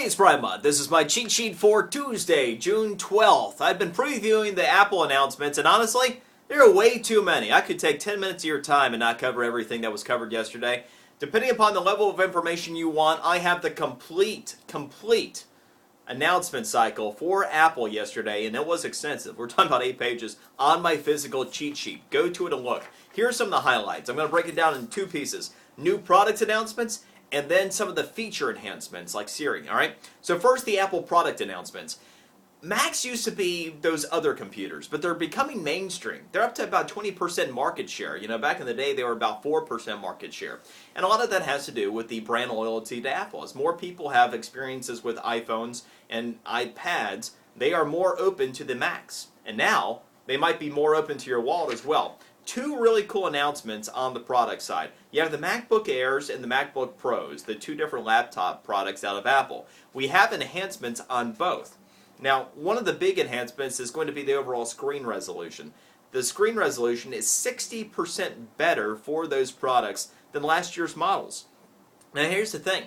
it's Prime Month. This is my cheat sheet for Tuesday, June 12th. I've been previewing the Apple announcements, and honestly, there are way too many. I could take 10 minutes of your time and not cover everything that was covered yesterday. Depending upon the level of information you want, I have the complete announcement cycle for Apple yesterday, and it was extensive. We're talking about 8 pages on my physical cheat sheet. Go to it and look. Here's some of the highlights. I'm going to break it down in 2 pieces. New product announcements, and then some of the feature enhancements like Siri, all right? So first, the Apple product announcements. Macs used to be those other computers, but they're becoming mainstream. They're up to about 20% market share. You know, back in the day, they were about 4% market share. And a lot of that has to do with the brand loyalty to Apple. As more people have experiences with iPhones and iPads, they are more open to the Macs. And now, they might be more open to your wallet as well. 2 really cool announcements on the product side. You have the MacBook Airs and the MacBook Pros, the 2 different laptop products out of Apple. We have enhancements on both. Now, one of the big enhancements is going to be the overall screen resolution. The screen resolution is 60% better for those products than last year's models. Now, here's the thing.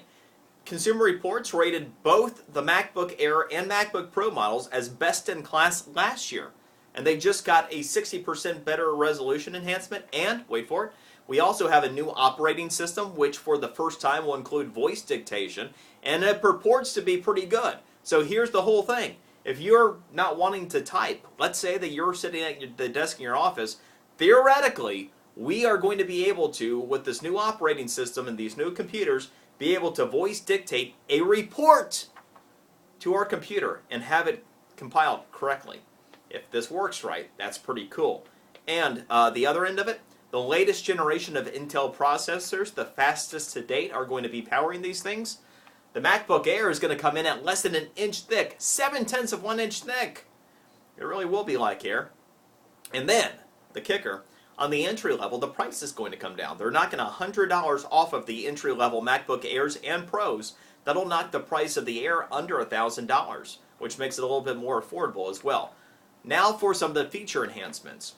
Consumer Reports rated both the MacBook Air and MacBook Pro models as best in class last year. And they just got a 60% better resolution enhancement, and, wait for it, we also have a new operating system, which for the first time will include voice dictation, and it purports to be pretty good. So here's the whole thing. If you're not wanting to type, let's say that you're sitting at the desk in your office, theoretically, we are going to be able to, with this new operating system and these new computers, be able to voice dictate a report to our computer and have it compiled correctly. If this works right, that's pretty cool. And the other end of it, the latest generation of Intel processors, the fastest to date, are going to be powering these things. The MacBook Air is going to come in at less than an inch thick, 0.7 of 1 inch thick. It really will be like Air. And then, the kicker, on the entry level, the price is going to come down. They're knocking $100 off of the entry level MacBook Airs and Pros. That'll knock the price of the Air under $1,000, which makes it a little bit more affordable as well. Now for some of the feature enhancements.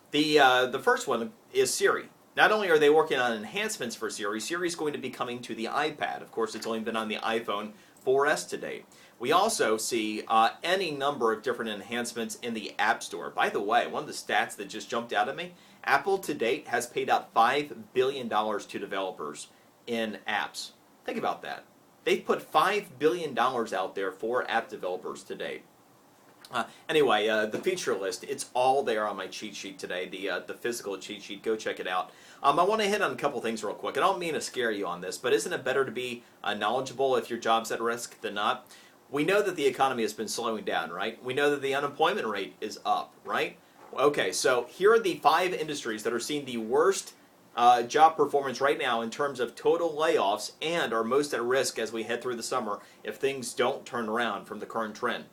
The first one is Siri. Not only are they working on enhancements for Siri, Siri is going to be coming to the iPad. Of course, it's only been on the iPhone 4S to date. We also see any number of different enhancements in the App Store. By the way, one of the stats that just jumped out at me, Apple to date has paid out $5 billion to developers in apps. Think about that. They've put $5 billion out there for app developers to date. Anyway, the feature list, it's all there on my cheat sheet today, the physical cheat sheet. Go check it out. I want to hit on a couple things real quick. I don't mean to scare you on this, but isn't it better to be knowledgeable if your job's at risk than not? We know that the economy has been slowing down, right? We know that the unemployment rate is up, right? Okay, so here are the 5 industries that are seeing the worst job performance right now in terms of total layoffs and are most at risk as we head through the summer if things don't turn around from the current trend.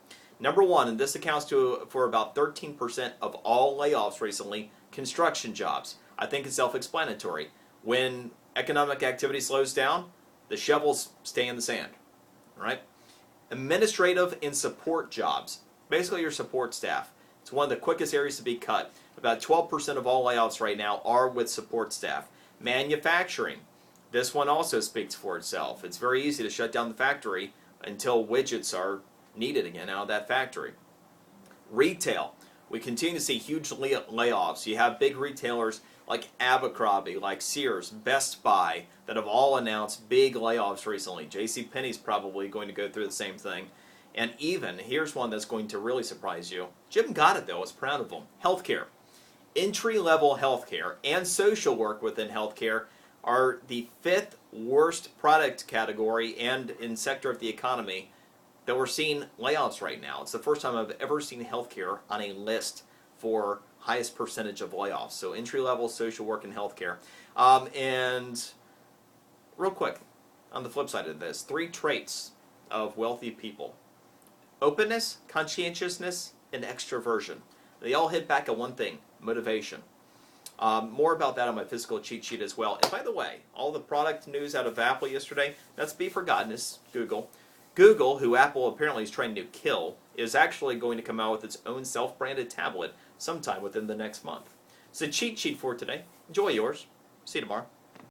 Number 1, and this accounts for about 13% of all layoffs recently, construction jobs. I think it's self-explanatory. When economic activity slows down, the shovels stay in the sand, right? Administrative and support jobs, basically your support staff. It's one of the quickest areas to be cut. About 12% of all layoffs right now are with support staff. Manufacturing, this one also speaks for itself. It's very easy to shut down the factory until widgets are needed again out of that factory. Retail, we continue to see huge layoffs. You have big retailers like Abercrombie, like Sears, Best Buy that have all announced big layoffs recently. JCPenney's probably going to go through the same thing. And even, here's one that's going to really surprise you. Jim got it though, I was proud of him. Healthcare. Entry-level healthcare and social work within healthcare are the 5th worst product category and in sector of the economy that we're seeing layoffs right now. It's the first time I've ever seen healthcare on a list for highest percentage of layoffs. So entry-level, social work, and healthcare. And real quick, on the flip side of this, 3 traits of wealthy people. Openness, conscientiousness, and extroversion. They all hit back at one thing, motivation. More about that on my physical cheat sheet as well. And by the way, all the product news out of Apple yesterday, that's be forgotten, is Google. Google, who Apple apparently is trying to kill, is actually going to come out with its own self-branded tablet sometime within the next month. It's a cheat sheet for today. Enjoy yours. See you tomorrow.